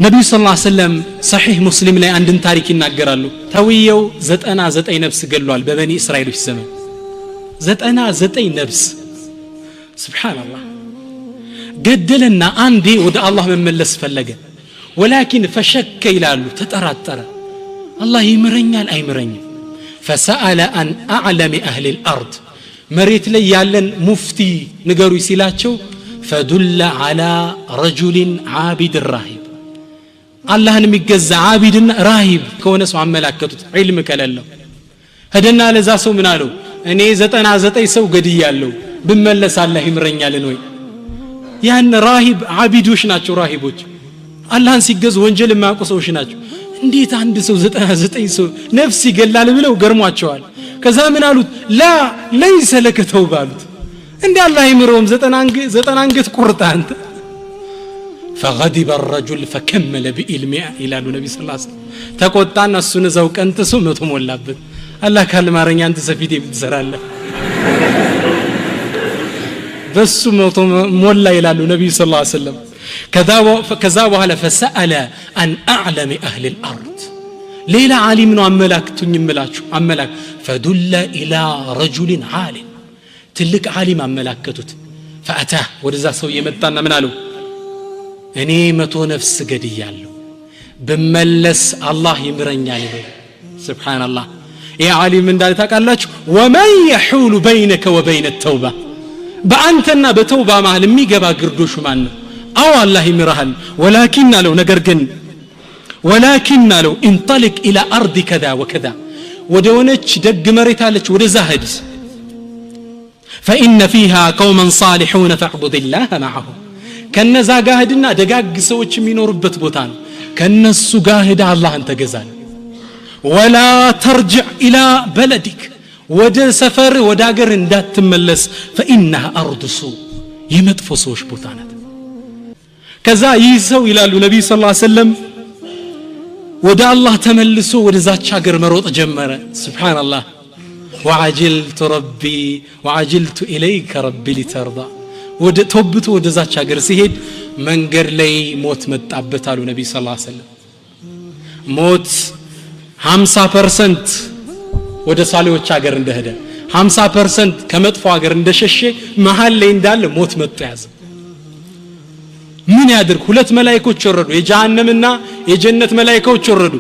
ነብዩ ሰለላሁ ዐለይሂ ወሰለም ሰሒህ ሙስሊም ላይ አንድን ታሪክ ይናገራሉ። ተውየው 99 ነፍስ ገሏል በበኒ እስራኤሎች ዘመን 99 ነፍስ ሱብሃንአላህ ገደለና አንዴ ወደ አላህ መመለስ ፈለገ። ወላኪን ፈሸከ ይላሉ ተጠራጠረ አላህ ይምረኛል አይምረኝም። فسأل عن أعلم أهل الأرض مريت لي يالن مفتي نقروا يسيلاتشو فدل على رجل عابد الراهب الله نميقز عابد راهب كونس وعملاكتو علمك لله هدنا لزاسو منالو اني زتي سو قدي يالو بملس الله يمرنيا لنوي ያን ራሂብ ዓቢዶች ናቸው ራሂቦች አላህን ሲገዙ ወንጀል የማያውቁ ሰዎች ናቸው እንዴት አንድ ሰው 99 ሰው ነፍስ ይገላል ብለው ገርሟቸዋል ከዛ ምን አሉት ላ ለይሰ ለከ ተውባ አሉት እንዴ አላህ ይምረውም 90 አንገት ቁርጣ አንተ فغضب الرجل فكمل بالمئة الى النبي صلى الله عليه وسلم ተቆጣና እሱን ዘው ቀንጥሶ መቶ ሞላበት አላህ ካልማረኛ አንተ ሰፊት ይብትሰራለህ በሱ መቶ ሞላ ይላሉ ነብዩ ሰለላሁ ዐለይሂ ወሰለም ከዛ በኋላ فسأل عن أعلم أهل الأرض ሌላ ዓሊም ነው አመላክቱኝ እምላችሁ አመላክ فدل إلى رجل عالم ትልቅ ዓሊም አመላከቱት فأتاه ወደዛ ሰው የመጣና ምን አለው እኔ 100 ነፍስ ገድያለሁ በመለስ አላህ ይምረኛል ይበል ሱብሃንአላህ ያ ዓሊም እንዳለ ታውቃላችሁ ومن يحول بينك وبين التوبة በአንተና በተውባ መሃል የሚገባ ግርዶሹ ማን ነው አው አላህ ይምራሃል ወላኪን አለው ነገር ግን ወላኪን አለው انطلق الى ارض كذا وكذا ወደሆነች ደግ መሬት አለች ወደዛ ሄድ فان فيها قوما صالحون فاعبد الله معهم ከነዛ ጋር ሄድና ደጋግ ሰዎች የሚኖሩበት ቦታ ነው ከነሱ ጋር ሄዳ አላህን ተገዛል ولا ترجع الى بلدك ወደ ሰፈር ወደ ሀገር እንዳትመለስ فإنها أرض سوء የመጥፎ ሰዎች ቦታ ናት ከዛ ይዘው ይላሉ ነብዩ ሰለላሁ ዐለይሂ ወሰለም ወደ አላህ ተመልሶ ወደዛች ሀገር መሮጥ ጀመረ ሱብሃንአላህ وعجلت إليك ربي لترضى ወደ ተውብቶ ወደዛች ሀገር ሲሄድ መንገድ ላይ ሞት መጣበት አሉ ነብዩ ሰለላሁ ዐለይሂ ወሰለም ሞት 50% ወደ ሳሌዎች ሀገር እንደሄደ 50% ከመጥፎ ሀገር እንደሸሸ መሃል ላይ እንዳለ ሞት መጥቶ ያዘ ምን ያድርግ ሁለት መላእክቶች ወረዱ የጀሃነምና የጀነት መላእክቶች ወረዱ